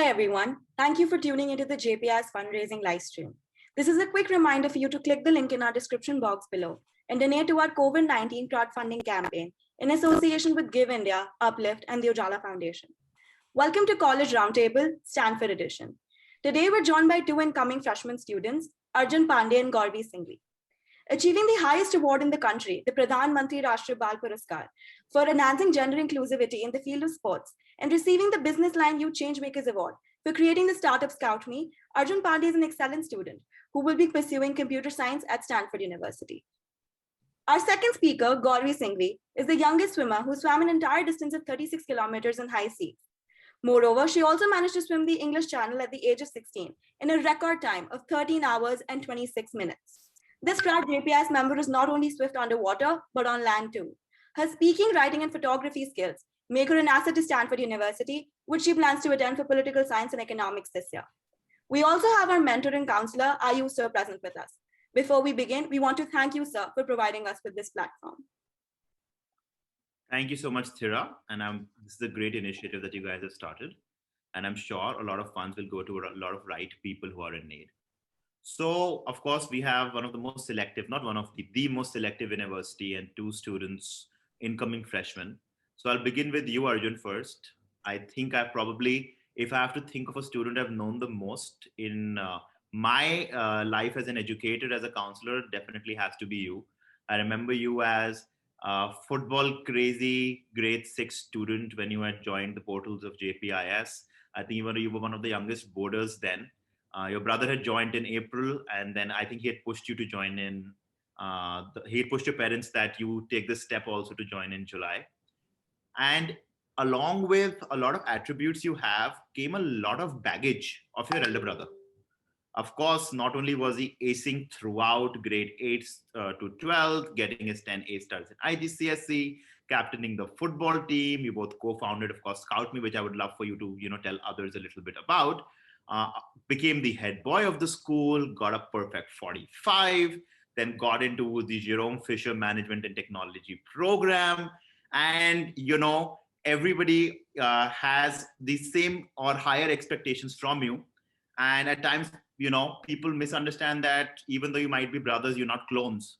Hi everyone, thank you for tuning into the JPI's fundraising livestream. This is a quick reminder for you to click the link in our description box below and donate to our COVID-19 crowdfunding campaign in association with Give India, Uplift, and the Ujala Foundation. Welcome to College Roundtable, Stanford edition. Today we're joined by two incoming freshman students, Arjun Pandey and Gauravi Singhvi. Achieving the highest award in the country, the Pradhan Mantri Rashtriya Bal Puraskar, for enhancing gender inclusivity in the field of sports, and receiving the Business Line Youth Changemakers Award for creating the Startup Scout Me, Arjun Pandey is an excellent student who will be pursuing computer science at Stanford University. Our second speaker, Gauravi Singhvi, is the youngest swimmer who swam an entire distance of 36 kilometers in high seas. Moreover, she also managed to swim the English Channel at the age of 16 in a record time of 13 hours and 26 minutes. This proud JPI's member is not only swift underwater, but on land too. Her speaking, writing, and photography skills make her an asset to Stanford University, which she plans to attend for political science and economics this year. We also have our mentor and counselor, Ayush sir, present with us. Before we begin, we want to thank you, sir, for providing us with this platform. Thank you so much, Thira. And this is a great initiative that you guys have started. And I'm sure a lot of funds will go to a lot of right people who are in need. So, of course, we have one of the most selective, not one of the most selective university and two students, incoming freshmen. So I'll begin with you, Arjun, first. I think I probably, if I have to think of a student I've known the most in my life as an educator, as a counselor, definitely has to be you. I remember you as a football crazy grade 6 student when you had joined the portals of JPIS. I think you were one of the youngest boarders then. Your brother had joined in April, and then I think he had pushed you to join in. He had pushed your parents that you take this step also to join in July. And along with a lot of attributes you have came a lot of baggage of your elder brother. Of course, not only was he acing throughout grade 8 to 12, getting his 10 A stars in IGCSE, captaining the football team. You both co-founded, of course, Scout Me, which I would love for you to, tell others a little bit about. Became the head boy of the school, got a perfect 45, then got into the Jerome Fisher Management and Technology program. And, everybody has the same or higher expectations from you. And at times, people misunderstand that even though you might be brothers, you're not clones.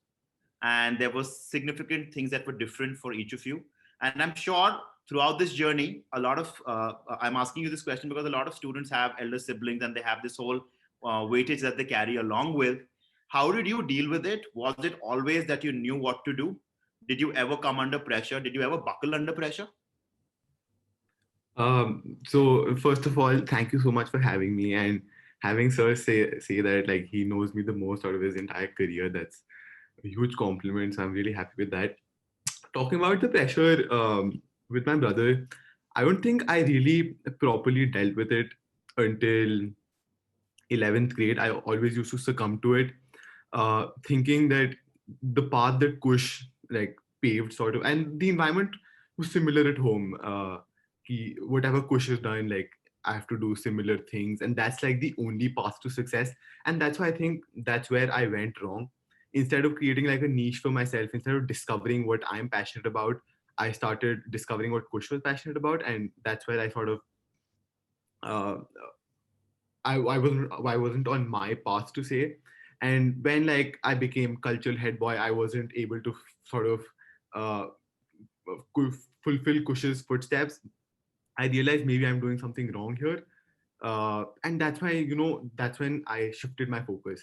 And there was significant things that were different for each of you. And I'm sure throughout this journey, a lot of, I'm asking you this question because a lot of students have elder siblings and they have this whole weightage that they carry along with. How did you deal with it? Was it always that you knew what to do? Did you ever come under pressure? Did you ever buckle under pressure? So first of all, thank you so much for having me, and having sir say that like he knows me the most out of his entire career. That's a huge compliment. So I'm really happy with that. Talking about the pressure with my brother, I don't think I really properly dealt with it until 11th grade. I always used to succumb to it, thinking that the path that Kush like paved sort of, and the environment was similar at home. Whatever Kush has done, like I have to do similar things, and that's like the only path to success. And that's why I think that's where I went wrong. Instead of creating like a niche for myself, instead of discovering what I'm passionate about, I started discovering what Kush was passionate about, and that's where I sort of uh, I wasn't on my path to say. And when like I became cultural head boy, I wasn't able to sort of uh, fulfill Kush's footsteps. I realized maybe I'm doing something wrong here. And that's why, that's when I shifted my focus.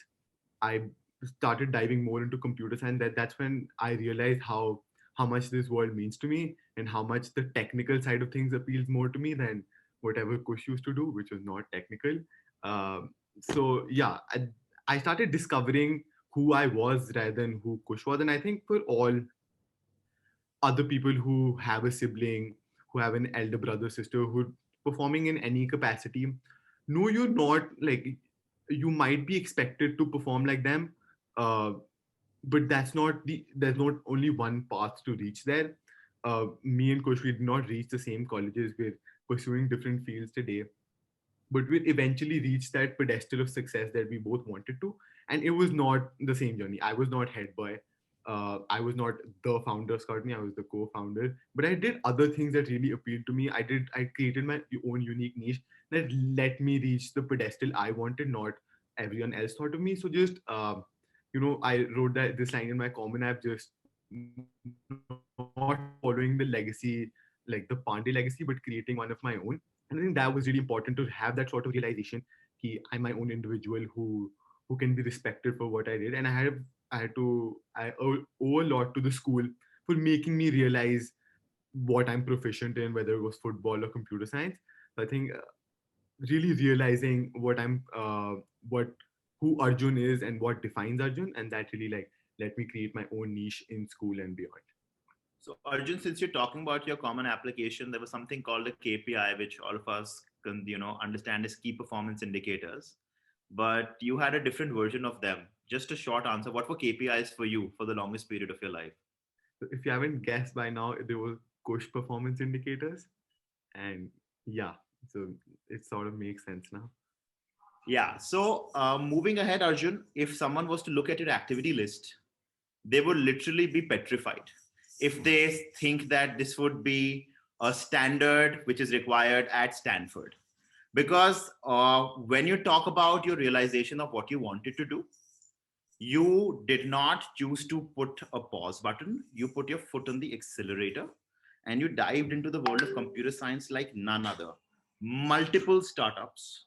I started diving more into computer science. That's when I realized how much this world means to me, and how much the technical side of things appeals more to me than whatever Kush used to do, which was not technical. So yeah, I started discovering who I was rather than who Kush was. And I think for all other people who have a sibling, who have an elder brother, sister, who performing in any capacity, no, you're not like, you might be expected to perform like them, uh, but there's not only one path to reach there. Me and Kush, we did not reach the same colleges. We're pursuing different fields today, but we eventually reached that pedestal of success that we both wanted to. And it was not the same journey. I was not head boy. I was not the founder of Scout Me. I was the co-founder. But I did other things that really appealed to me. I created my own unique niche that let me reach the pedestal I wanted, not everyone else thought of me. So just I wrote that this line in my common app, just not following the legacy, like the Pandey legacy, but creating one of my own. And I think that was really important to have that sort of realization. I'm my own individual who can be respected for what I did, and I owe a lot to the school for making me realize what I'm proficient in, whether it was football or computer science. So I think really realizing what who Arjun is and what defines Arjun, and that really like let me create my own niche in school and beyond. So Arjun, since you're talking about your common application, there was something called a KPI, which all of us can, understand as key performance indicators. But you had a different version of them. Just a short answer. What were KPIs for you for the longest period of your life? So if you haven't guessed by now, there were Kush performance indicators, and yeah, so it sort of makes sense now. Yeah. So moving ahead, Arjun, if someone was to look at your activity list, they would literally be petrified if they think that this would be a standard which is required at Stanford. Because when you talk about your realization of what you wanted to do, you did not choose to put a pause button. You put your foot on the accelerator and you dived into the world of computer science like none other. Multiple startups.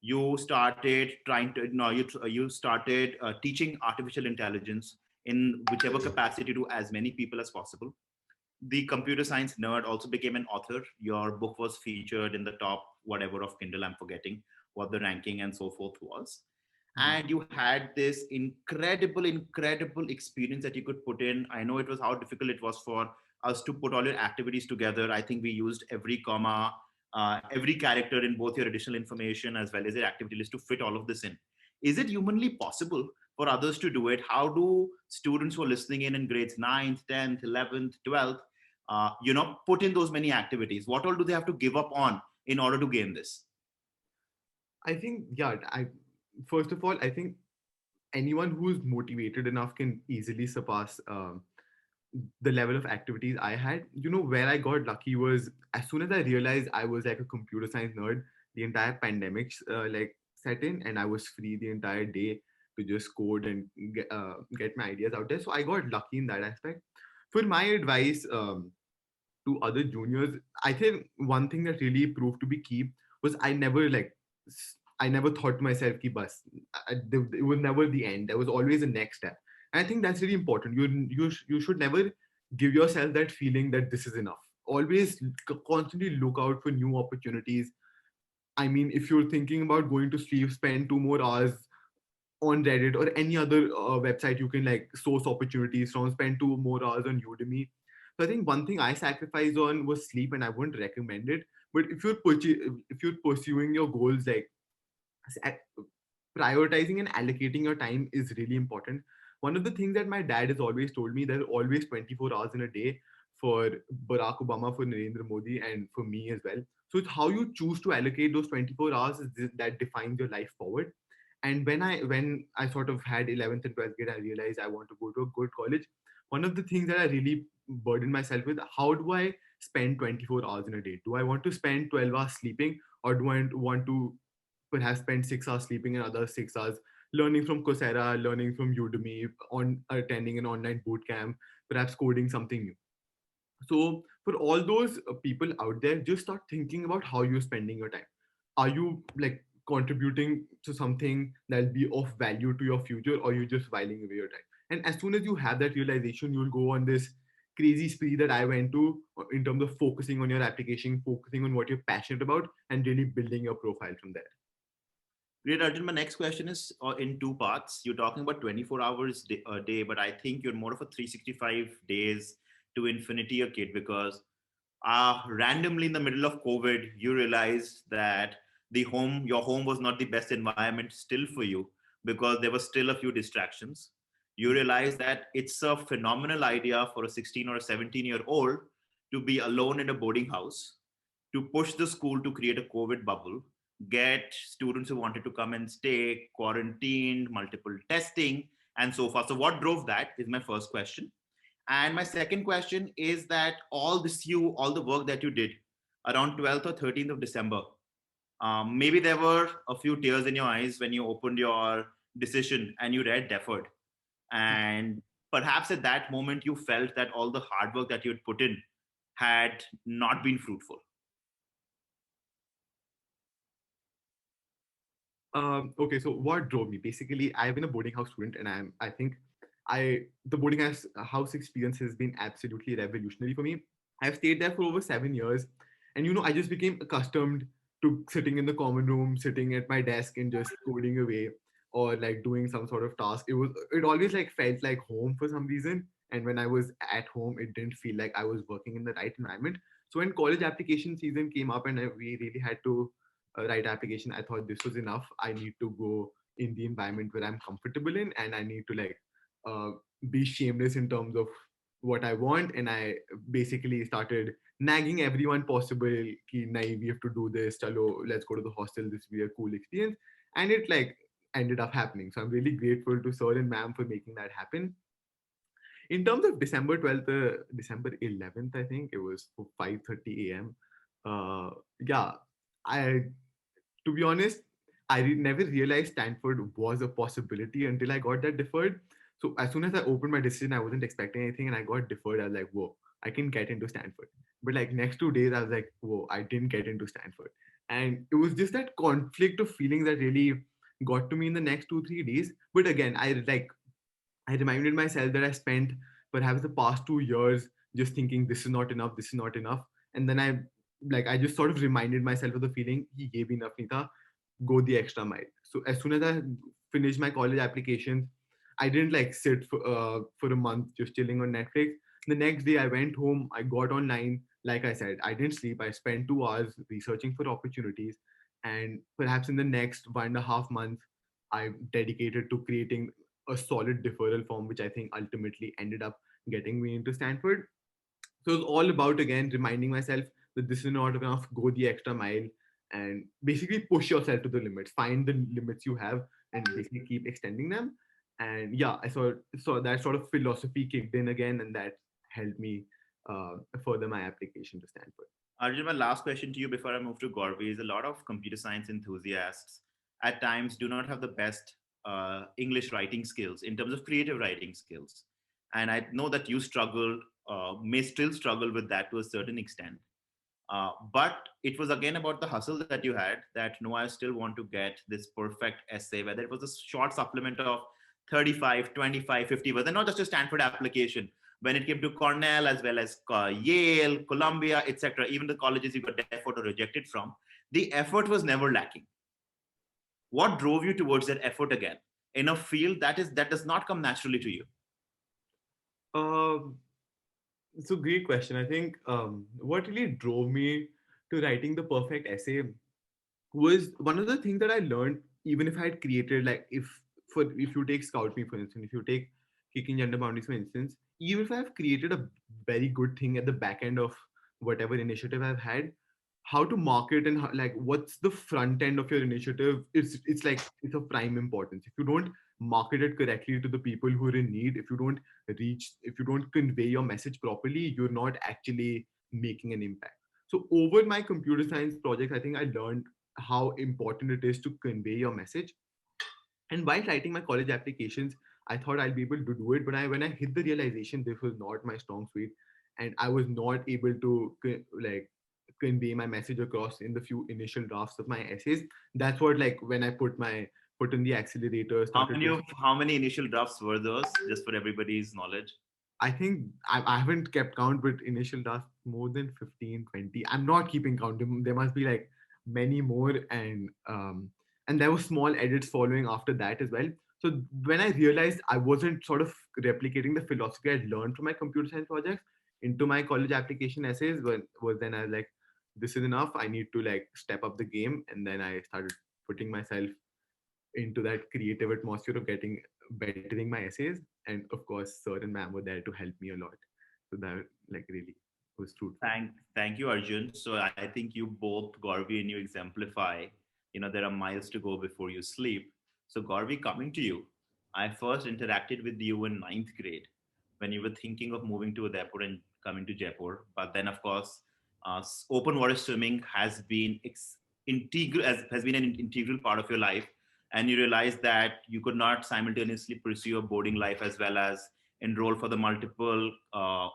You started trying to, no, you started teaching artificial intelligence in whichever capacity to as many people as possible. The computer science nerd also became an author. Your book was featured in the top whatever of Kindle, I'm forgetting what the ranking and so forth was. Mhm. And you had this incredible experience that you could put in. I know it was how difficult it was for us to put all your activities together. I think we used every comma, every character in both your additional information as well as your activity list to fit all of this in. Is it humanly possible for others to do it? How do students who are listening in grades 9th, 10th, 11th, 12th, put in those many activities? What all do they have to give up on in order to gain this? I think yeah, I first of all I think anyone who's motivated enough can easily surpass the level of activities I had. Where I got lucky was as soon as I realized I was like a computer science nerd, the entire pandemic like set in, and I was free the entire day to just code and get my ideas out there. So I got lucky in that aspect. For my advice to other juniors, I think one thing that really proved to be key was I never thought to myself, ki bas, it was never the end. There was always a next step. And I think that's really important. You should never give yourself that feeling that this is enough. Always constantly look out for new opportunities. I mean, if you're thinking about going to sleep, spend 2 more hours on Reddit or any other website you can like source opportunities from, spend 2 more hours on Udemy. So I think one thing I sacrificed on was sleep, and I wouldn't recommend it. But if you're pursuing your goals, like s- prioritizing and allocating your time is really important. One of the things that my dad has always told me, there's always 24 hours in a day for Barack Obama, for Narendra Modi, and for me as well. So it's how you choose to allocate those 24 hours that defines your life forward. And when I sort of had 11th and 12th grade, I realized I want to go to a good college. One of the things that I really burdened myself with, how do I spend 24 hours in a day? Do I want to spend 12 hours sleeping, or do I want to perhaps spend 6 hours sleeping and other 6 hours learning from Coursera, learning from Udemy, on attending an online boot camp, perhaps coding something new? So for all those people out there, just start thinking about how you're spending your time. Are you like contributing to something that'll be of value to your future, or you just whiling away your time? And as soon as you have that realization, you'll go on this crazy spree that I went to in terms of focusing on your application, focusing on what you're passionate about, and really building your profile from there. Great, Arjun. My next question is in two parts. You're talking about 24 hours a day, but I think you're more of a 365 days to infinity a kid, because randomly in the middle of COVID, you realized that your home was not the best environment still for you because there were still a few distractions. You realize that it's a phenomenal idea for a 16 or a 17-year-old to be alone in a boarding house, to push the school to create a COVID bubble, get students who wanted to come and stay quarantined, multiple testing, and so forth. So, what drove that is my first question. And my second question is that all the work that you did around 12th or 13th of December, Maybe there were a few tears in your eyes when you opened your decision and you read deferred. And perhaps at that moment, you felt that all the hard work that you had put in had not been fruitful. Okay, so what drove me? Basically, I've been a boarding house student, and I think the boarding house experience has been absolutely revolutionary for me. I've stayed there for over 7 years, and I just became accustomed to sitting in the common room, sitting at my desk, and just coding away, or like doing some sort of task. It always like felt like home for some reason, and when I was at home, it didn't feel like I was working in the right environment. So when college application season came up, and we really had to write application, I thought this was enough. I need to go in the environment where I'm comfortable in, and I need to like uh, be shameless in terms of what I want. And I basically started nagging everyone possible ki nahi, we have to do this, chalo let's go to the hostel, this will be a cool experience. And it like ended up happening, so I'm really grateful to sir and ma'am for making that happen. In terms of December 12th, December 11th, I think it was for 5:30 a.m. Yeah, I to be honest, never realized Stanford was a possibility until I got that deferred. So as soon as I opened my decision, I wasn't expecting anything, and I got deferred. I was like, whoa, I can get into Stanford. But like next 2 days, I was like, whoa, I didn't get into Stanford, and it was just that conflict of feelings that really got to me in the next 2 3 days. But again, I reminded myself that I spent perhaps the past 2 years just thinking this is not enough, this is not enough. And then I just sort of reminded myself of the feeling, ye bhi enough nahi tha, go the extra mile. So as soon as I finished my college applications, I didn't like sit for a month just chilling on Netflix. The next day I went home, I got online. Like I said, I didn't sleep. I spent 2 hours researching for opportunities. And perhaps in the next 1.5 months, I dedicated to creating a solid deferral form, which I think ultimately ended up getting me into Stanford. So it's all about again reminding myself that this is not enough, go the extra mile, and basically push yourself to the limits, find the limits you have, and basically keep extending them. And yeah, I saw that sort of philosophy kicked in again, and that helped me further my application to Stanford. Arjun, my last question to you before I move to Gorby is a lot of computer science enthusiasts at times do not have the best English writing skills in terms of creative writing skills. And I know that you struggled, may still struggle with that to a certain extent. But it was again about the hustle that you had that no, I still want to get this perfect essay, whether it was a short supplement of 35, 25, 50 words, and not just a Stanford application. When it came to Cornell, as well as Yale, Columbia, etc., even the colleges you got deferred or rejected from, the effort was never lacking. What drove you towards that effort again in a field that does not come naturally to you? Um, so great question. I think what really drove me to writing the perfect essay was one of the things that I learned, even if I had created like if you take Scout Me for instance, if you take Kicking Gender Boundaries for instance, even if I've created a very good thing at the back end of whatever initiative I've had, how to market and how, like what's the front end of your initiative, it's like it's of prime importance. If you don't market it correctly to the people who are in need, if you don't convey your message properly, you're not actually making an impact. So over my computer science project, I think I learned how important it is to convey your message. And while writing my college applications, I thought I'll be able to do it. But when I hit the realization this was not my strong suit, and I was not able to like convey my message across in the few initial drafts of my essays, that's what like when I put in the accelerator, How started many to. of how many initial drafts were those, just for everybody's knowledge? I think I haven't kept count, but initial drafts more than 15, 20. I'm not keeping count. There must be like many more, and there were small edits following after that as well. So when I realized I wasn't sort of replicating the philosophy I'd learned from my computer science projects into my college application essays, then I was like, this is enough. I need to like step up the game, and then I started putting myself into that creative atmosphere of getting bettering my essays. And of course, sir and ma'am were there to help me a lot. So that like really was fruitful. Thank you, Arjun. So I think you both, Garvi and you, exemplify, there are miles to go before you sleep. So Garvi, coming to you, I first interacted with you in ninth grade when you were thinking of moving to Udaipur and coming to Jaipur. But then, of course, open water swimming has been integral, as has been an integral part of your life, and you realize that you could not simultaneously pursue your boarding life as well as enroll for the multiple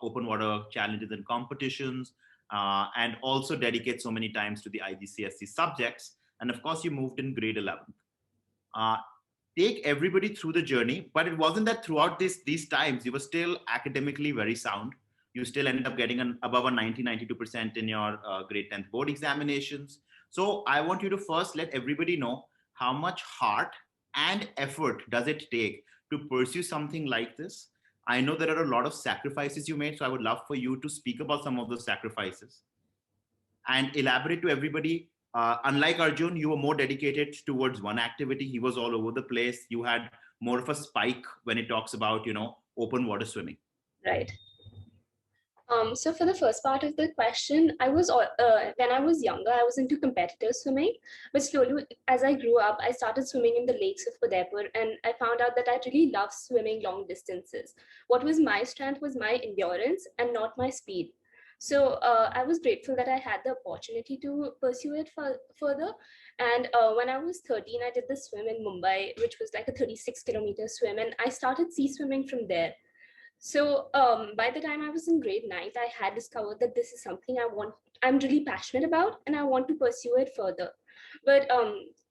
open water challenges and competitions, and also dedicate so many times to the IGCSE subjects. And of course, you moved in grade 11th. Uh, Take everybody through the journey, but it wasn't that throughout these times you were still academically very sound. You still ended up getting an above a 92% in your grade 10th board examinations. So I want you to first let everybody know how much heart and effort does it take to pursue something like this. I know there are a lot of sacrifices you made, so I would love for you to speak about some of those sacrifices and elaborate to everybody. Unlike Arjun, you were more dedicated towards one activity. He was all over the place. You had more of a spike when it talks about, open water swimming. Right. So for the first part of the question, when I was younger, I was into competitive swimming, but slowly as I grew up, I started swimming in the lakes of Udaipur, and I found out that I really love swimming long distances. What was my strength was my endurance and not my speed. So I was grateful that I had the opportunity to pursue it further. And when I was 13, I did the swim in Mumbai, which was like a 36-kilometer swim, and I started sea swimming from there. So by the time I was in grade 9th, I had discovered that this is something I'm really passionate about, and I want to pursue it further. But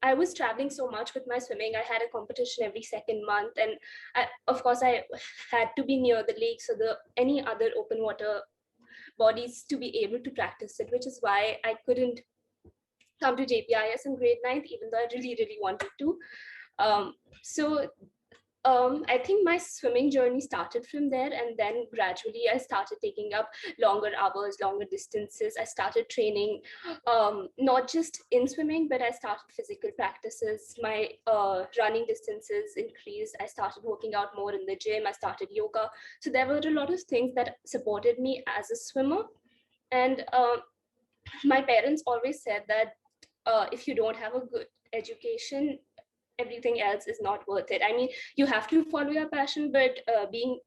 I was traveling so much with my swimming. I had a competition every second month, and of course, I had to be near the lakes or any other open water bodies to be able to practice it, which is why I couldn't come to JPIS in grade 9th, even though I really, really wanted to. So I think my swimming journey started from there, and then gradually I started taking up longer hours, longer distances. I started training, not just in swimming, but I started physical practices. My running distances increased. I started working out more in the gym. I started yoga. So there were a lot of things that supported me as a swimmer. And my parents always said that if you don't have a good education, everything else is not worth it. I mean, you have to follow your passion, but being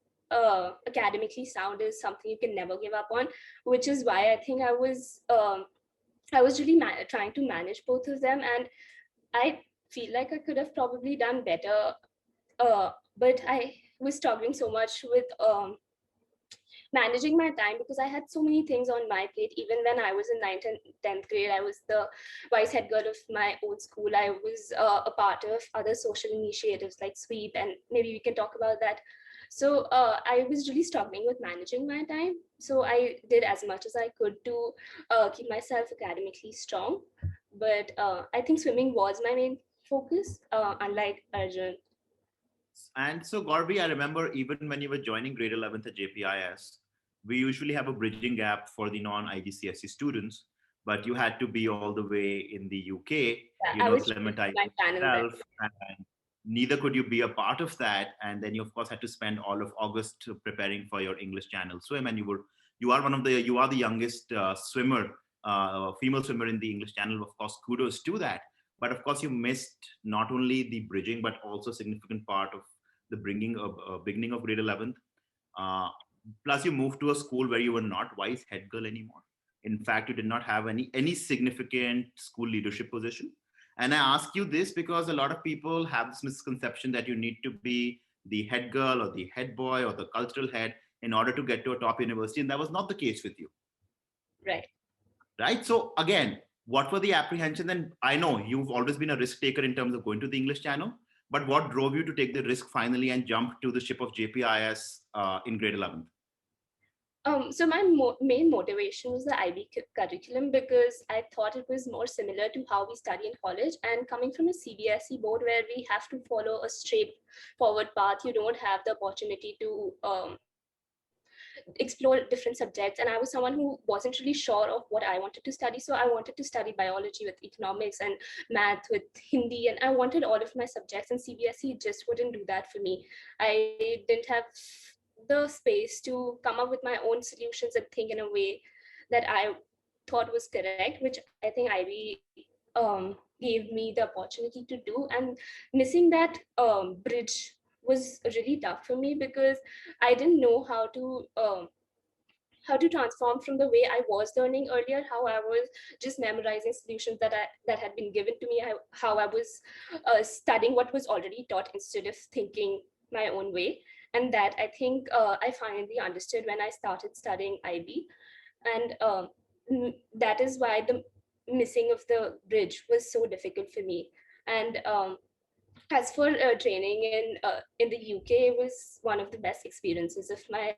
academically sound is something you can never give up on, which is why I think I was really trying to manage both of them, and I feel like I could have probably done better, but I was struggling so much with managing my time because I had so many things on my plate. Even when I was in 9th and 10th grade, I was the vice head girl of my old school. I was a part of other social initiatives like sweep, and maybe we can talk about that. So I was really struggling with managing my time. So I did as much as I could to keep myself academically strong. But I think swimming was my main focus, unlike Arjun. And so, Gorby, I remember even when you were joining grade 11th at JPIS, we usually have a bridging gap for the non-IGCSE students, but you had to be all the way in the UK, Yeah, I was acclimatizing my channel yourself, and neither could you be a part of that. And then you, of course, had to spend all of August preparing for your English Channel swim, and you are the youngest swimmer, female swimmer in the English Channel. Of course, kudos to that. But of course, you missed not only the bridging, but also a significant part of the beginning of grade 11th. Plus, you moved to a school where you were not vice head girl anymore. In fact, you did not have any significant school leadership position. And I ask you this because a lot of people have this misconception that you need to be the head girl or the head boy or the cultural head in order to get to a top university. And that was not the case with you. Right. Right. So again, what were the apprehensions? And I know you've always been a risk taker in terms of going to the English Channel, but what drove you to take the risk finally and jump to the ship of JPIS in grade 11th? So my main motivation was the IB curriculum because I thought it was more similar to how we study in college. And coming from a CBSE board where we have to follow a straightforward path, you don't have the opportunity to explore different subjects. And I was someone who wasn't really sure of what I wanted to study. So I wanted to study biology with economics and math with Hindi. And I wanted all of my subjects, and CBSE just wouldn't do that for me. I didn't have the space to come up with my own solutions and think in a way that I thought was correct, which I think IB gave me the opportunity to do. And missing that bridge was really tough for me because I didn't know how to how to transform from the way I was learning earlier, how I was just memorizing solutions that had been given to me, how I was studying what was already taught instead of thinking my own way. And that I think I finally understood when I started studying IB. And that is why the missing of the bridge was so difficult for me. And as for training in the UK, it was one of the best experiences of my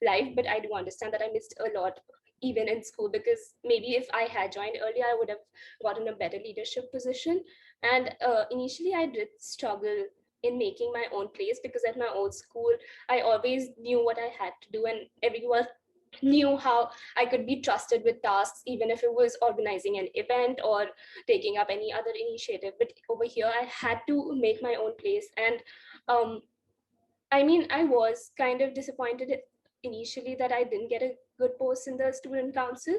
life. But I do understand that I missed a lot even in school, because maybe if I had joined earlier, I would have gotten a better leadership position. And initially, I did struggle in making my own place, because at my old school, I always knew what I had to do, and everyone knew how I could be trusted with tasks, even if it was organizing an event or taking up any other initiative. But over here, I had to make my own place. And um, I mean, I was kind of disappointed initially that I didn't get a good post in the student council.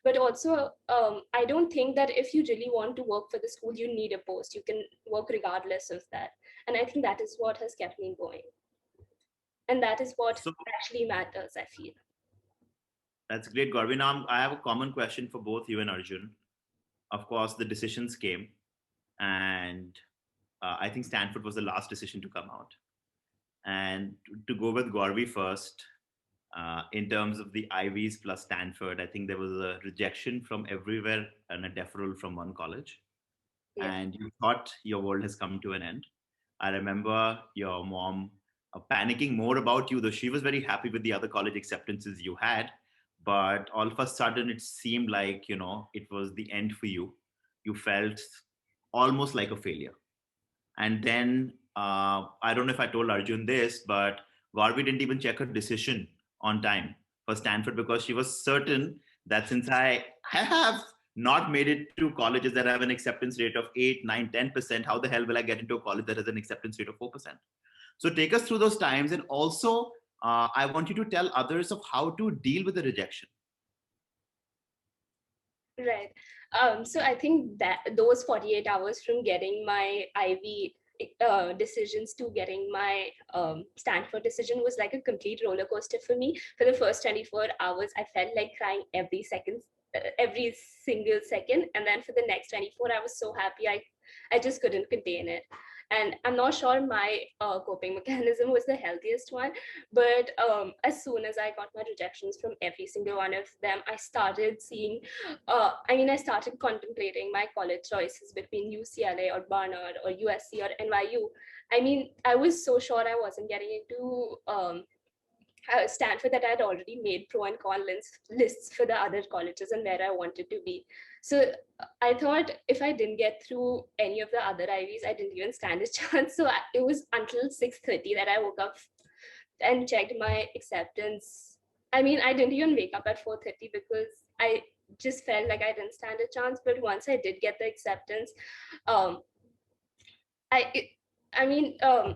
But also, I don't think that if you really want to work for the school, you need a post. You can work regardless of that. And I think that is what has kept me going. And that is what So actually matters, I feel. that's great, Garvin. Now, I have a common question for both you and Arjun. Of course, the decisions came, and I think Stanford was the last decision to come out. And to go with Garvey first, in terms of the Ivies plus Stanford, I think there was a rejection from everywhere and a deferral from one college. Yeah. And you thought your world has come to an end. I remember your mom panicking more about you, though she was very happy with the other college acceptances you had. But all of a sudden, it seemed like, it was the end for you. You felt almost like a failure. And then I don't know if I told Arjun this, but Garvi didn't even check her decision on time for Stanford, because she was certain that since I have not made it to colleges that have an acceptance rate of 8, 9, 10%, how the hell will I get into a college that has an acceptance rate of 4%? So take us through those times. And also, I want you to tell others of how to deal with the rejection. Right. So I think that those 48 hours from getting my IB decisions to getting my Stanford decision was like a complete roller coaster for me. For the first 24 hours, I felt like crying every single second. And then for the next 24, I was so happy. I just couldn't contain it. And I'm not sure my coping mechanism was the healthiest one, but as soon as I got my rejections from every single one of them, I started seeing I started contemplating my college choices between UCLA or Barnard or USC or NYU. I mean, I was so sure I wasn't getting into Stanford that I had already made pro and con lists for the other colleges and where I wanted to be. So I thought if I didn't get through any of the other Ivies, I didn't even stand a chance. So it was until 6:30 that I woke up and checked my acceptance. I mean, I didn't even wake up at 4:30 because I just felt like I didn't stand a chance. But once I did get the acceptance, um, I, it,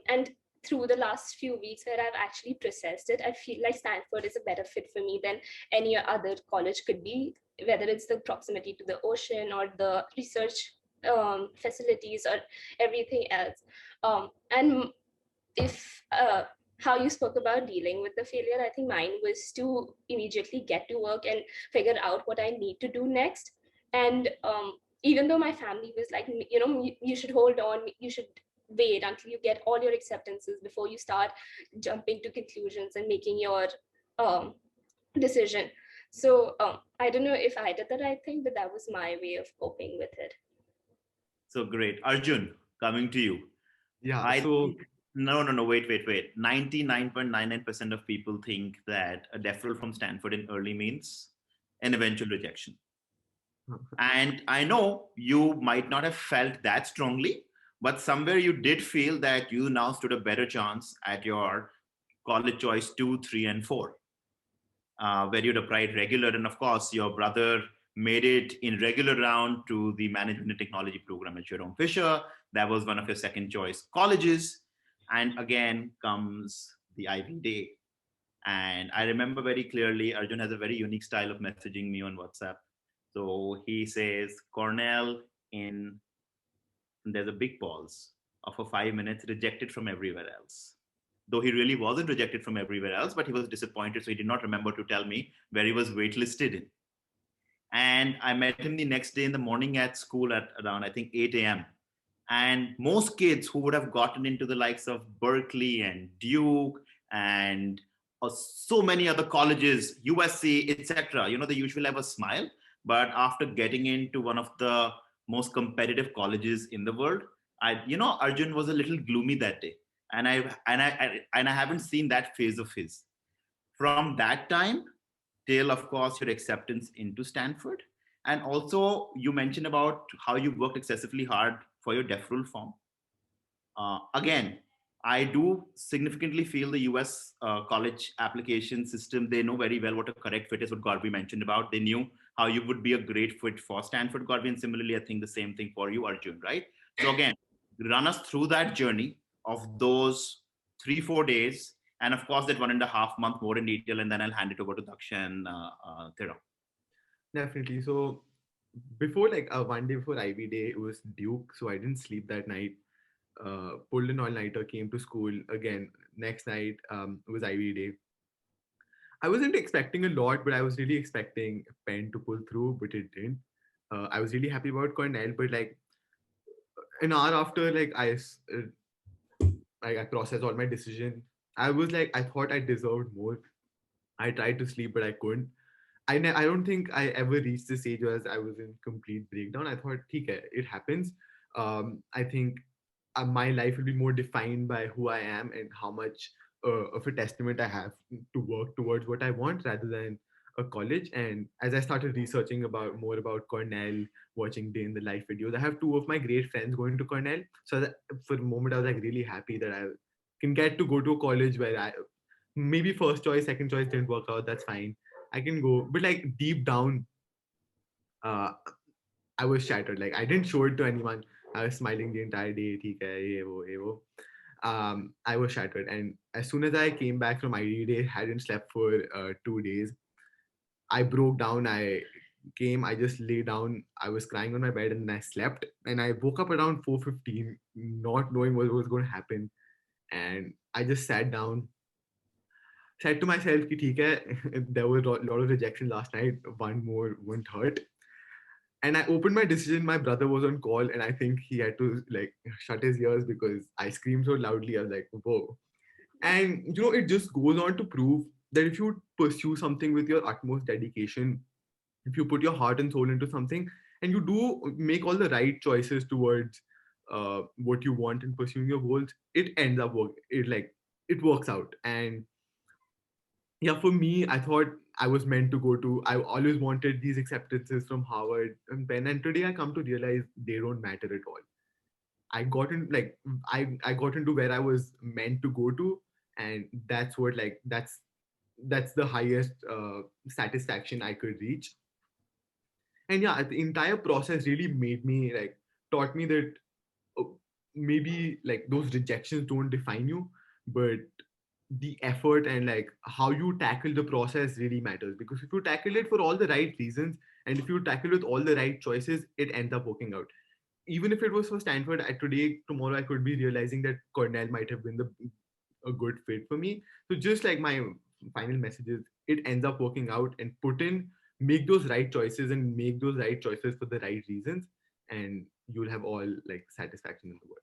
and through the last few weeks where I've actually processed it, I feel like Stanford is a better fit for me than any other college could be, whether it's the proximity to the ocean or the research facilities or everything else. And if how you spoke about dealing with the failure, I think mine was to immediately get to work and figure out what I need to do next. And even though my family was like, you should hold on, you should wait until you get all your acceptances before you start jumping to conclusions and making your um, decision. So I don't know if I did the right thing, but that was my way of coping with it. So great. Arjun, coming to you. Yeah. I So think, no, wait. 99.99% of people think that a deferral from Stanford in early means an eventual rejection. And I know you might not have felt that strongly, but somewhere you did feel that you now stood a better chance at your college choice 2, 3, and 4, where you'd applied regular. And of course, your brother made it in regular round to the management and technology program at Jerome Fisher. That was one of your second choice colleges. And again comes the Ivy Day. And I remember very clearly, Arjun has a very unique style of messaging me on WhatsApp. So he says, Cornell in, and there's a big pause of a 5 minutes, rejected from everywhere else. though he really wasn't rejected from everywhere else, but he was disappointed. So he did not remember to tell me where he was waitlisted in. And I met him the next day in the morning at school at around, I think, 8 a.m. And most kids who would have gotten into the likes of Berkeley and Duke and so many other colleges, USC, etc., they usually have a smile. But after getting into one of the most competitive colleges in the world, Arjun was a little gloomy that day. And I haven't seen that phase of his. From that time till, of course, your acceptance into Stanford. And also, you mentioned about how you worked excessively hard for your deaf rule form. Again, I do significantly feel the US college application system, they know very well what a correct fit is, what Garvey mentioned about. They knew how you would be a great fit for Stanford, Garvey. And similarly, I think the same thing for you, Arjun, right? So again, run us through that journey of those 3-4 days. And of course, that 1.5 month more in detail. And then I'll hand it over to Daksha and Thira. Definitely. So before, like, one day before IB day, it was Duke. So I didn't sleep that night. Pulled an all-nighter, came to school again. Next night, it was IB day. I wasn't expecting a lot, but I was really expecting Penn to pull through, but it didn't. I was really happy about Cornell, but like an hour after, like I processed all my decision. I was like, I thought I deserved more. I tried to sleep, but I couldn't. I don't think I ever reached this stage where I was in complete breakdown. I thought, okay, it happens. I think my life will be more defined by who I am and how much of a testament I have to work towards what I want rather than a college. And as I started researching about more about Cornell, watching day in the life videos, I have two of my great friends going to Cornell. So that, for a moment, I was like really happy that I can get to go to a college where I maybe first choice, second choice didn't work out. That's fine. I can go, but like deep down, uh, I was shattered. Like I didn't show it to anyone. I was smiling the entire day. "ठीक है, ये वो, ये वो." I was shattered, and as soon as I came back from ID day, hadn't slept for 2 days. I broke down. I came. I just lay down. I was crying on my bed, and then I slept. And I woke up around 4:15, not knowing what was going to happen. And I just sat down, said to myself, ki, "ठीक है, there were a lot of rejection last night. One more won't hurt." And I opened my decision. My brother was on call, and I think he had to like shut his ears because I screamed so loudly. I was like, "Whoa!" And it just goes on to prove that if you pursue something with your utmost dedication, if you put your heart and soul into something, and you do make all the right choices towards what you want in pursuing your goals, it ends up it works out. And yeah, for me, I thought I was meant to go to. I always wanted these acceptances from Harvard and Penn, and today I come to realize they don't matter at all. I got in like I got into where I was meant to go to, and that's what that's the highest satisfaction I could reach. And yeah, the entire process really made me like taught me that uh, maybe like those rejections don't define you, but the effort and like how you tackle the process really matters, because if you tackle it for all the right reasons and if you tackle with all the right choices, it ends up working out. Even if it was for Stanford, today, tomorrow, I could be realizing that Cornell might have been a good fit for me. So just like my final message is, it ends up working out, and make those right choices and make those right choices for the right reasons, and you'll have all like satisfaction in the world.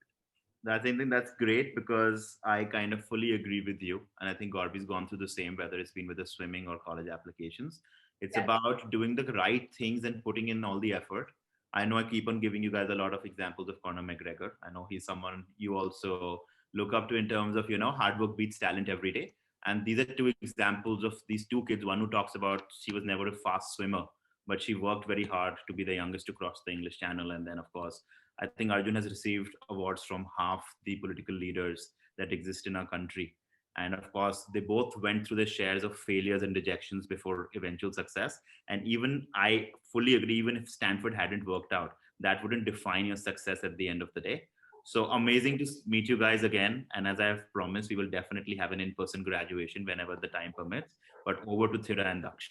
I think that's great because I kind of fully agree with you. And I think Garvey's gone through the same, whether it's been with the swimming or college applications. It's Yeah. about doing the right things and putting in all the effort. I know I keep on giving you guys a lot of examples of Conor McGregor. I know he's someone you also look up to in terms of, hard work beats talent every day. And these are two examples of these two kids. One who talks about she was never a fast swimmer, but she worked very hard to be the youngest to cross the English Channel. And then, of course, I think Arjun has received awards from half the political leaders that exist in our country. And of course, they both went through the shares of failures and rejections before eventual success. And even I fully agree, even if Stanford hadn't worked out, that wouldn't define your success at the end of the day. So amazing to meet you guys again. And as I have promised, we will definitely have an in-person graduation whenever the time permits. But over to Thira and Daksh.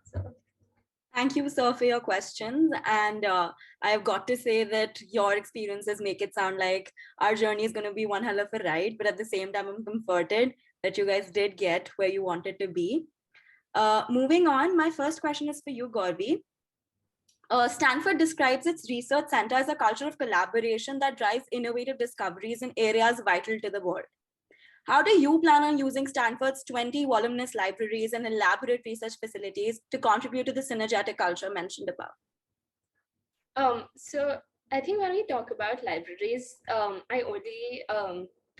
So, Thank you, sir, for your questions. And I've got to say that your experiences make it sound like our journey is going to be one hell of a ride. But at the same time, I'm comforted that you guys did get where you wanted to be. Moving on, my first question is for you, Gauravi. Stanford describes its research center as a culture of collaboration that drives innovative discoveries in areas vital to the world. How do you plan on using Stanford's 20 voluminous libraries and elaborate research facilities to contribute to the synergetic culture mentioned above? So I think when we talk about libraries, I only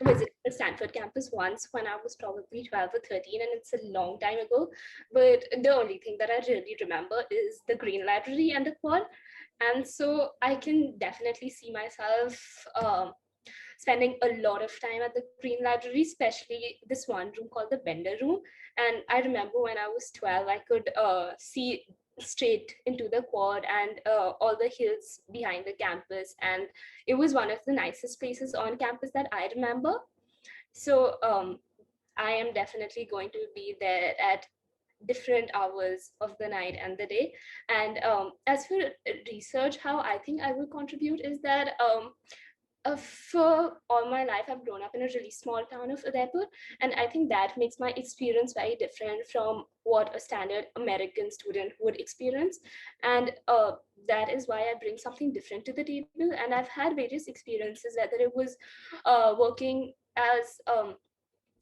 visited the Stanford campus once when I was probably 12 or 13, and it's a long time ago. But the only thing that I really remember is the Green Library and the quad. And so I can definitely see myself spending a lot of time at the Green Library, especially this one room called the Bender Room. And I remember when I was 12, I could see straight into the quad and all the hills behind the campus. And it was one of the nicest places on campus that I remember. So I am definitely going to be there at different hours of the night and the day. And as for research, how I think I will contribute is that for all my life, I've grown up in a really small town of Udaipur, and I think that makes my experience very different from what a standard American student would experience. And that is why I bring something different to the table. And I've had various experiences, whether it was working as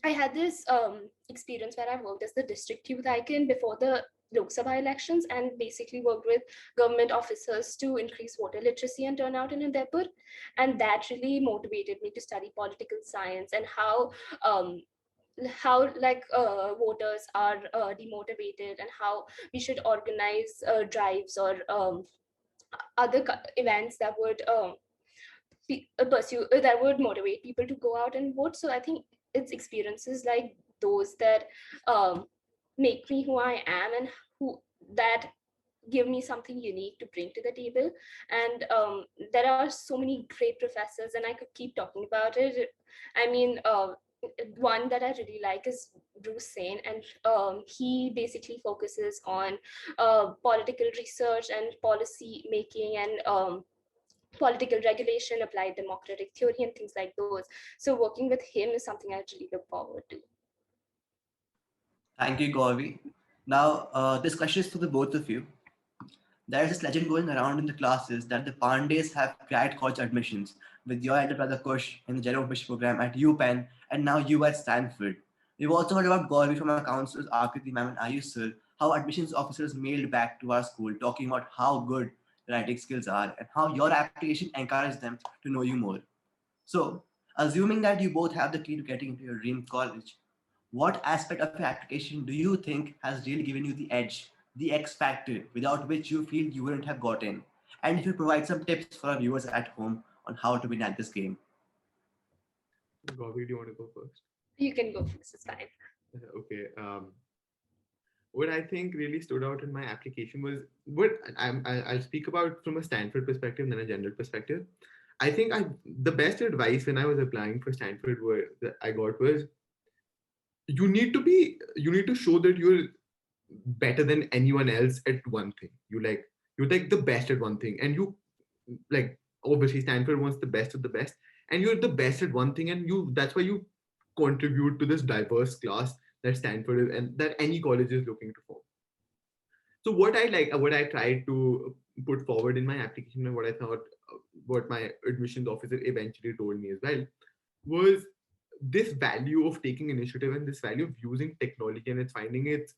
I had this experience where I worked as the district youth icon before the Lok Sabha elections and basically worked with government officers to increase voter literacy and turnout in Udaipur. And that really motivated me to study political science and um, how voters are demotivated and how we should organize drives or other events that would pursue that would motivate people to go out and vote. So I think it's experiences like those that make me who I am and who that give me something unique to bring to the table. And there are so many great professors, and I could keep talking about it. I mean, one that I really like is Bruce Sane, and he basically focuses on political research and policy making and political regulation, applied democratic theory, and things like those. So working with him is something I really look forward to. Thank you, Gauri. Now, this question is for the both of you. There is this legend going around in the classes that the Pandays have cracked college admissions, with your elder brother Kush in the general admission program at UPenn and now you at Stanford. We've also heard about Gauri from our counselors Akriti ma'am and Ayush sir, how admissions officers mailed back to our school talking about how good writing skills are and how your application encouraged them to know you more. So, assuming that you both have the key to getting into your dream college, what aspect of your application do you think has really given you the edge, the X factor, without which you feel you wouldn't have gotten? And if you provide some tips for our viewers at home on how to win at this game. Gauri, do you want to go first? You can go first, it's fine. Okay. What I think really stood out in my application was what I'll speak about from a Stanford perspective and then a general perspective. I think the best advice when I was applying for Stanford that I got was you need to show that you're better than anyone else at one thing. You're like the best at one thing, and you like obviously Stanford wants the best of the best, and you're the best at one thing, and that's why you contribute to this diverse class that Stanford is and that any college is looking to form. So what I tried to put forward in my application and what I thought, what my admissions officer eventually told me as well, was this value of taking initiative and this value of using technology and it's finding its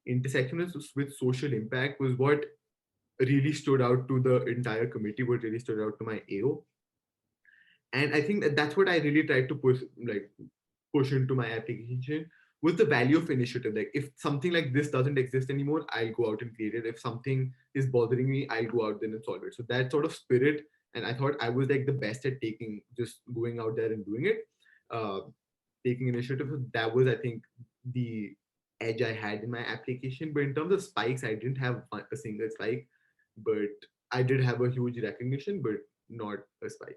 intersection with social impact was what really stood out to the entire committee, what really stood out to my AO. And I think that's what I really tried to push into my application was the value of initiative. Like if something like this doesn't exist anymore, I'll go out and create it. If something is bothering me, I'll go out there and solve it. So that sort of spirit, and I thought I was like the best at just going out there and doing it, taking initiative. So that was, I think, the edge I had in my application. But in terms of spikes, I didn't have a single spike, but I did have a huge recognition, but not a spike.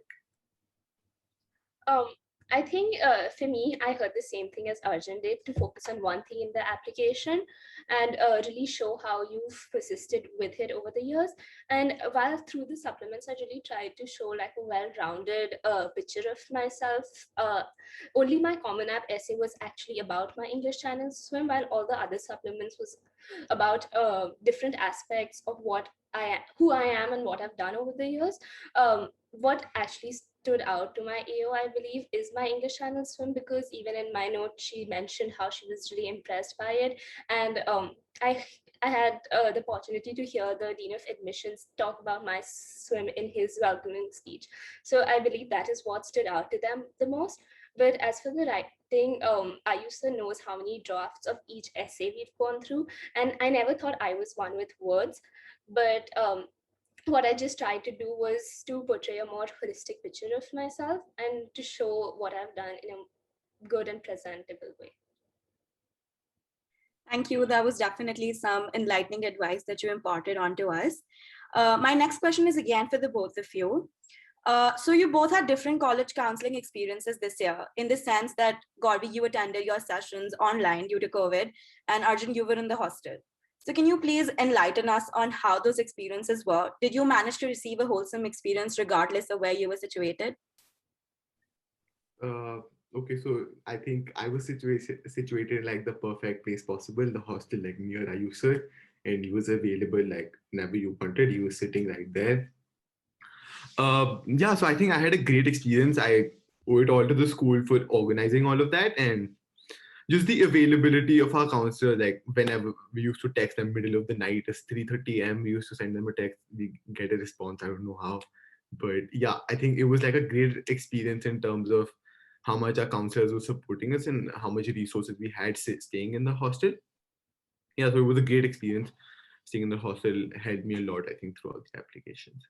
I think for me, I heard the same thing as Arjun did, to focus on one thing in the application and really show how you've persisted with it over the years. And while through the supplements, I really tried to show like a well-rounded picture of myself. Only my Common App essay was actually about my English Channel Swim, while all the other supplements was about different aspects of who I am and what I've done over the years. What actually stood out to my AO, I believe, is my English Channel Swim, because even in my note, she mentioned how she was really impressed by it. And I I had the opportunity to hear the Dean of Admissions talk about my swim in his welcoming speech. So I believe that is what stood out to them the most. But as for the writing, Ayusa knows how many drafts of each essay we've gone through. And I never thought I was one with words. But what I just tried to do was to portray a more holistic picture of myself and to show what I've done in a good and presentable way. Thank you. That was definitely some enlightening advice that you imparted onto us. My next question is again for the both of you. So you both had different college counseling experiences this year, in the sense that Gauri, you attended your sessions online due to COVID, and Arjun, you were in the hostel. So can you please enlighten us on how those experiences were? Did you manage to receive a wholesome experience regardless of where you were situated? Uh, okay, so I think I was situated like the perfect place possible, the hostel like near Ayusar, and he was available like whenever you wanted. He was sitting right there. Yeah, so I think I had a great experience. I owe it all to the school for organizing all of that, and just the availability of our counselor. Like whenever we used to text them middle of the night, it's 3:30 a.m. We used to send them a text. We get a response. I don't know how, but yeah, I think it was like a great experience in terms of how much our counselors were supporting us and how much resources we had staying in the hostel. Yeah, so it was a great experience. Staying in the hostel helped me a lot, I think, throughout the applications.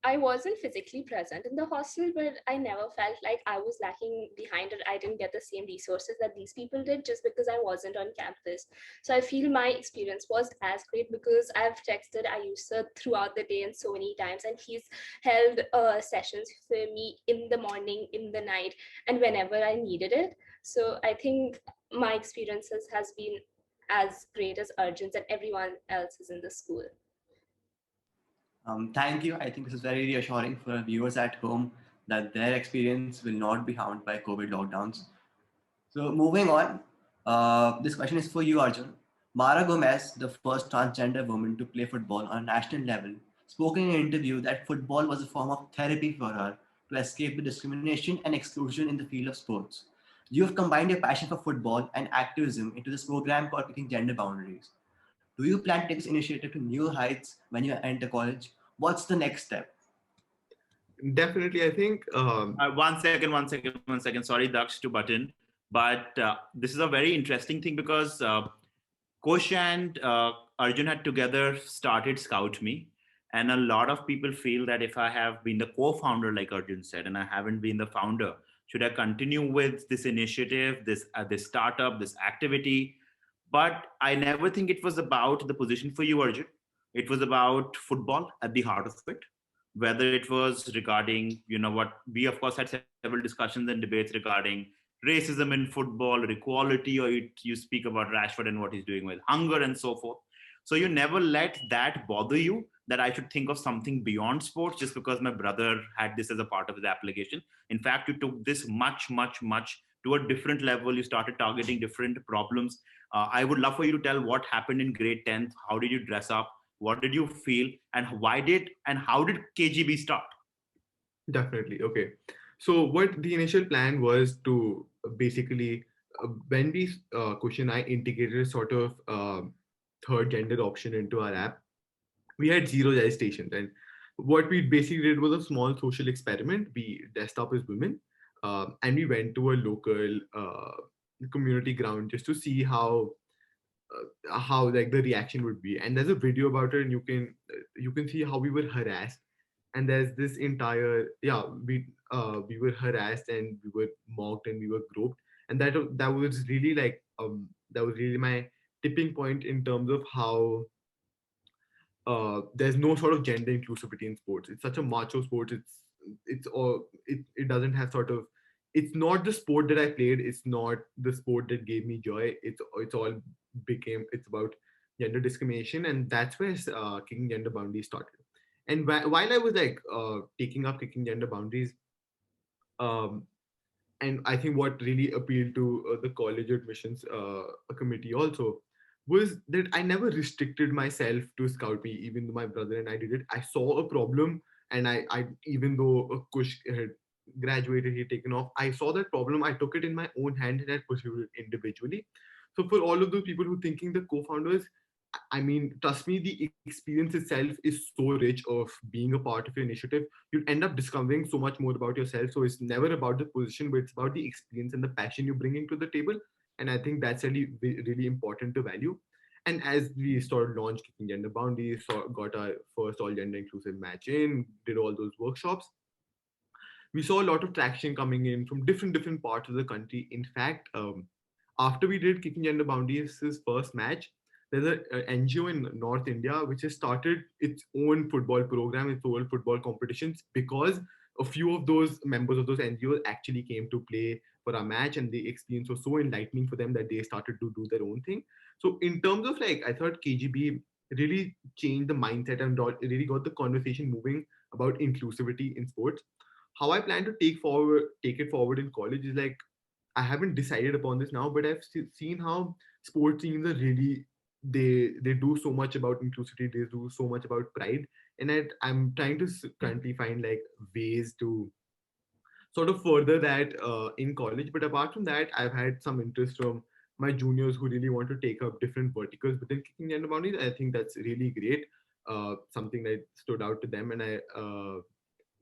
I wasn't physically present in the hostel, but I never felt like I was lacking behind, or I didn't get the same resources that these people did just because I wasn't on campus. So I feel my experience was as great because I've texted Ayusa throughout the day and so many times, and he's held sessions for me in the morning, in the night, and whenever I needed it. So I think my experiences has been as great as Arjun's and everyone else's in the school. Thank you. I think this is very reassuring for our viewers at home that their experience will not be harmed by COVID lockdowns. So moving on, this question is for you, Arjun. Mara Gomez, the first transgender woman to play football on a national level, spoke in an interview that football was a form of therapy for her to escape the discrimination and exclusion in the field of sports. You have combined your passion for football and activism into this program called Breaking Gender Boundaries. Do you plan to take this initiative to new heights when you enter college? What's the next step? Definitely, I think. One second. Sorry, Daksh, to butt in. But this is a very interesting thing because Kosh and Arjun had together started Scout Me. And a lot of people feel that if I have been the co-founder, like Arjun said, and I haven't been the founder, should I continue with this initiative, this startup, this activity? But I never think it was about the position for you, Arjun. It was about football at the heart of it. Whether it was regarding, what we of course had several discussions and debates regarding racism in football, or equality, or you speak about Rashford and what he's doing with hunger and so forth. So you never let that bother you that I should think of something beyond sports just because my brother had this as a part of his application. In fact, you took this much, much, much to a different level. You started targeting different problems. I would love for you to tell what happened in grade 10th. How did you dress up? What did you feel? And how did KGB start? Definitely. Okay. So what the initial plan was to basically, when we, Kush and I integrated a sort of third gender option into our app, we had zero stations. And what we basically did was a small social experiment. We dressed up as women, and we went to a local community ground just to see how like the reaction would be. And there's a video about it, and you can see how we were harassed. And there's this entire, yeah, we were harassed and we were mocked and we were groped. And that was really like that was really my tipping point in terms of how there's no sort of gender inclusivity in sports. It's such a macho sport. It doesn't have sort of it's not the sport that I played. It's not the sport that gave me joy. It's about gender discrimination, and that's where kicking gender boundaries started. And while I was like taking up kicking gender boundaries, um, and I think what really appealed to the college admissions committee also was that I never restricted myself to scout me. Even though my brother and I did it, I saw a problem, and I even though Kush had graduated, he taken off, I saw that problem. I took it in my own hand and I pursued it individually. So for all of those people who thinking the co-founders, I mean, trust me, the experience itself is so rich of being a part of your initiative. You'll end up discovering so much more about yourself. So it's never about the position, but it's about the experience and the passion you bring into the table. And I think that's really important to value. And as we started launch kicking gender boundaries, got our first all gender inclusive match in, did all those workshops, we saw a lot of traction coming in from different parts of the country. In fact, after we did Kicking Gender Boundaries' first match, there's a NGO in North India which has started its own football program, its own football competitions, because a few of those members of those NGOs actually came to play for our match, and the experience was so enlightening for them that they started to do their own thing. So in terms of like, I thought KGB really changed the mindset and really got the conversation moving about inclusivity in sports. How I plan to take it forward in college is like, I haven't decided upon this now, but I've seen how sports teams are really, they do so much about inclusivity, they do so much about pride, and I'm trying to currently find like ways to sort of further that in college. But apart from that, I've had some interest from my juniors who really want to take up different verticals within kicking gender boundaries. I think that's really great. Something that stood out to them, and I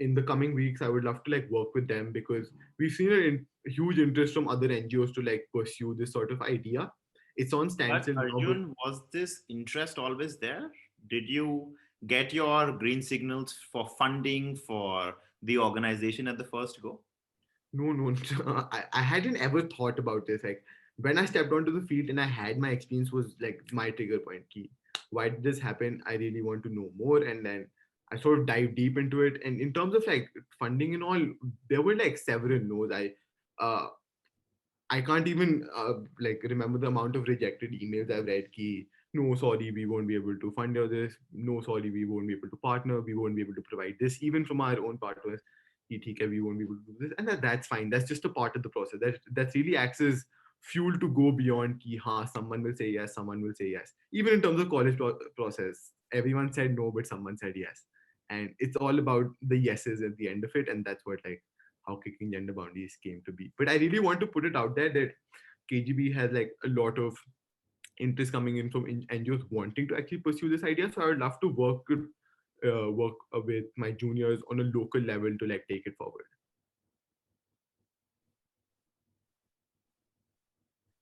in the coming weeks, I would love to like work with them, because we've seen a huge interest from other NGOs to like pursue this sort of idea. It's on But standstill now, but Arjun, was this interest always there? Did you get your green signals for funding for the organization at the first go? no, I hadn't ever thought about this. Like when I stepped onto the field and I had my experience, was like my trigger point. Key, why did this happen? I really want to know more, and then I sort of dive deep into it. And in terms of like funding and all, there were like several no's. Uh, I can't even like remember the amount of rejected emails I've read. Ki, no, sorry, we won't be able to fund you this. No, sorry, we won't be able to partner. We won't be able to provide this. Even from our own partners, ki, theek hai, we won't be able to do this. And that's fine. That's just a part of the process. That really acts as fuel to go beyond. Ki, ha, someone will say yes, someone will say yes. Even in terms of college process, everyone said no, but someone said yes. And it's all about the yeses at the end of it. And that's what like how kicking gender boundaries came to be. But I really want to put it out there that KGB has like a lot of interest coming in from NGOs wanting to actually pursue this idea. So I would love to work with my juniors on a local level to like take it forward.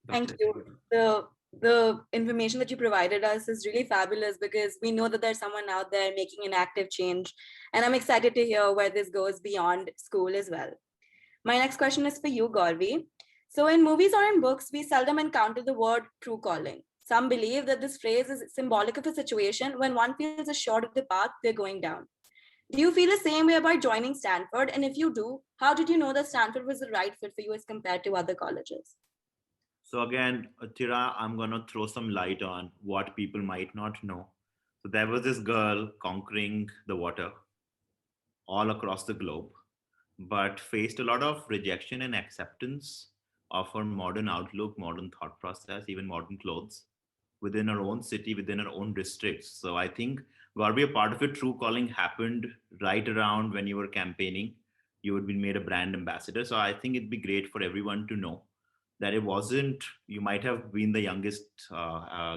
Thank That's it. you. The information that you provided us is really fabulous, because we know that there's someone out there making an active change. And I'm excited to hear where this goes beyond school as well. My next question is for you, Gauravi. So in movies or in books, we seldom encounter the word true calling. Some believe that this phrase is symbolic of a situation when one feels assured of the path they're going down. Do you feel the same way about joining Stanford? And if you do, how did you know that Stanford was the right fit for you as compared to other colleges? So again, Tira, I'm gonna throw some light on what people might not know. So there was this girl conquering the water all across the globe, but faced a lot of rejection and acceptance of her modern outlook, modern thought process, even modern clothes within her own city, within her own districts. So I think, Gorby, a part of your true calling happened right around when you were campaigning. You had been made a brand ambassador. So I think it'd be great for everyone to know that it wasn't, you might have been the youngest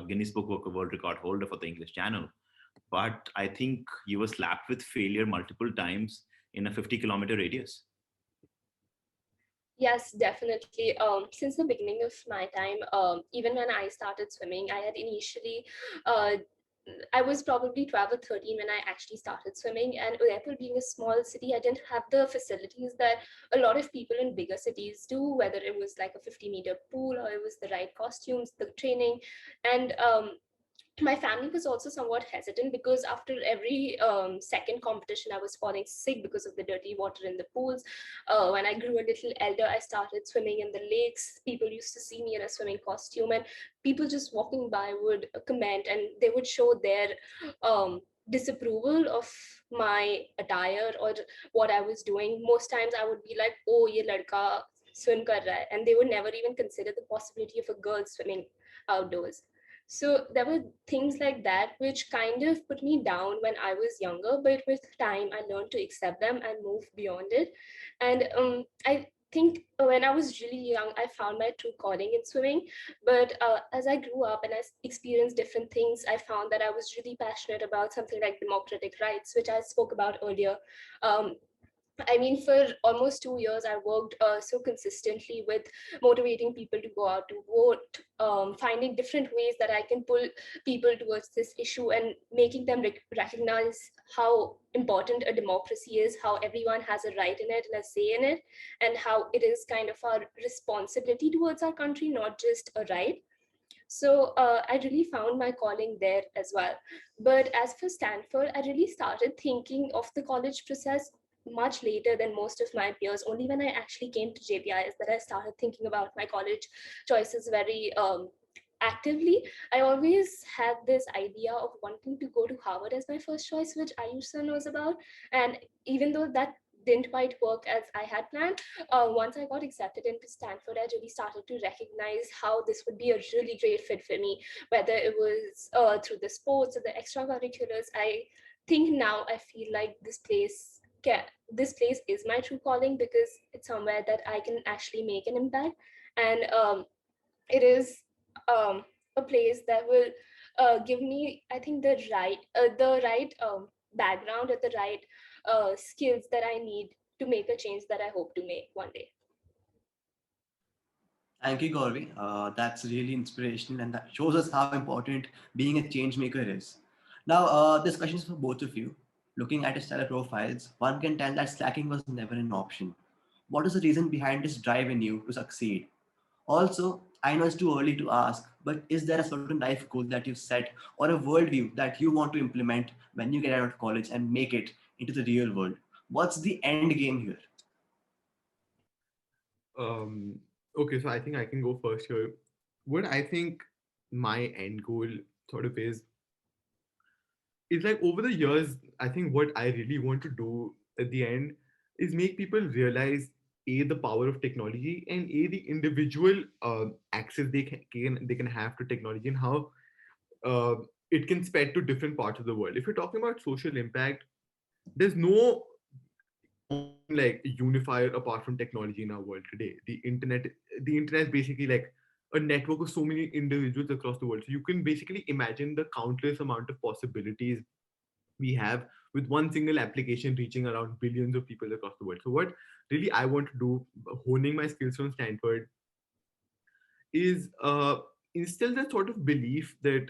Guinness Book of World Record holder for the English channel, but I think you were slapped with failure multiple times in a 50-kilometer radius. Yes, definitely. Since the beginning of my time, even when I started swimming, I had initially, uh, I was probably 12 or 13 when I actually started swimming. And Udaipur being a small city, I didn't have the facilities that a lot of people in bigger cities do, whether it was like a 50-meter pool or it was the right costumes, the training. And my family was also somewhat hesitant because after every second competition, I was falling sick because of the dirty water in the pools. When I grew a little elder, I started swimming in the lakes. People used to see me in a swimming costume, and people just walking by would comment, and they would show their disapproval of my attire or what I was doing. Most times I would be like, oh, ye ladka swim kar raha hai, and they would never even consider the possibility of a girl swimming outdoors. So there were things like that which kind of put me down when I was younger, but with time I learned to accept them and move beyond it. And I think when I was really young, I found my true calling in swimming. But as I grew up and I experienced different things, I found that I was really passionate about something like democratic rights, which I spoke about earlier. Um, I mean, for almost 2 years, I worked so consistently with motivating people to go out to vote, finding different ways that I can pull people towards this issue and making them recognize how important a democracy is, how everyone has a right in it and a say in it, and how it is kind of our responsibility towards our country, not just a right. So I really found my calling there as well. But as for Stanford, I really started thinking of the college process much later than most of my peers. Only when I actually came to JPI is that I started thinking about my college choices very actively. I always had this idea of wanting to go to Harvard as my first choice, which Ayush knows about. And even though that didn't quite work as I had planned, once I got accepted into Stanford, I really started to recognize how this would be a really great fit for me, whether it was through the sports or the extracurriculars. I think now I feel like this place is my true calling because it's somewhere that I can actually make an impact, and it is a place that will give me, I think, the right background or the right skills that I need to make a change that I hope to make one day. Thank you, Gauravi. That's really inspirational, and that shows us how important being a change maker is. Now, this question is for both of you. Looking at your stellar profiles, one can tell that slacking was never an option. What is the reason behind this drive in you to succeed? Also, I know it's too early to ask, but is there a certain life goal that you've set or a worldview that you want to implement when you get out of college and make it into the real world? What's the end game here? Um, okay, so I think I can go first here. What I think my end goal sort of is like over the years, I think what I really want to do at the end is make people realize a the power of technology and a the individual access they can have to technology and how uh, it can spread to different parts of the world. If you're talking about social impact, there's no like unifier apart from technology in our world today. The internet is basically like a network of so many individuals across the world. So you can basically imagine the countless amount of possibilities we have with one single application reaching around billions of people across the world. So what really I want to do, honing my skills from Stanford, is instill that sort of belief that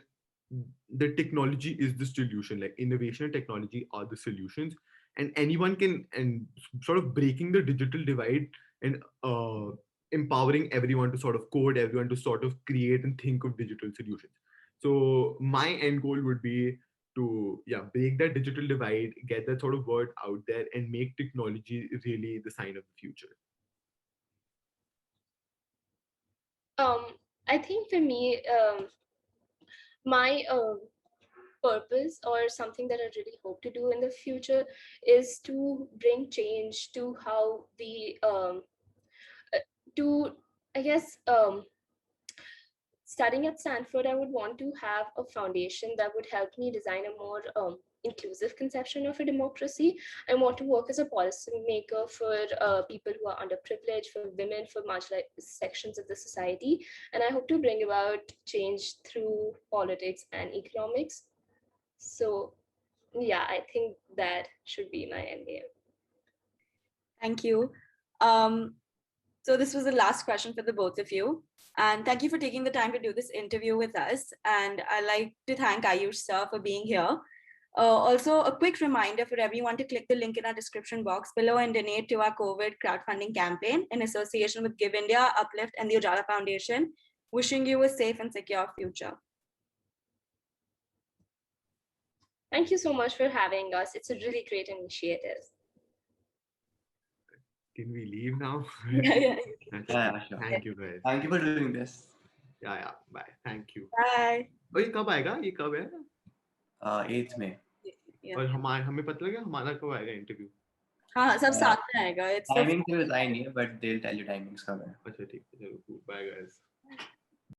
the technology is the solution. Like innovation and technology are the solutions, and anyone can, and sort of breaking the digital divide and empowering everyone to sort of code, everyone to sort of create and think of digital solutions. So my end goal would be to break that digital divide, get that sort of word out there, and make technology really the sign of the future. Um, I think for me, my purpose or something that I really hope to do in the future is to bring change to how we to I guess studying at Stanford, I would want to have a foundation that would help me design a more inclusive conception of a democracy. I want to work as a policymaker for people who are underprivileged, for women, for marginalized sections of the society. And I hope to bring about change through politics and economics. So, yeah, I think that should be my end game. Thank you. So this was the last question for the both of you. And thank you for taking the time to do this interview with us. And I'd like to thank Ayush sir for being here. Also, a quick reminder for everyone to click the link in our description box below and donate to our COVID crowdfunding campaign in association with Give India, Uplift, and the Ujala Foundation. Wishing you a safe and secure future. Thank you so much for having us. It's a really great initiative. Can we leave now? Yeah. Yeah, sure. Thank you guys. Thank you for doing this. Yeah. Bye. Thank you. Bye. और ये कब आएगा? ये कब है? 8th May. Yeah. और हमें पता लगा हमारा कब आएगा इंटरव्यू? हाँ सब साथ में आएगा. It's the Timing तो बताया नहीं है, but they'll tell you timings कब है. अच्छा ठीक है, चलो, bye guys.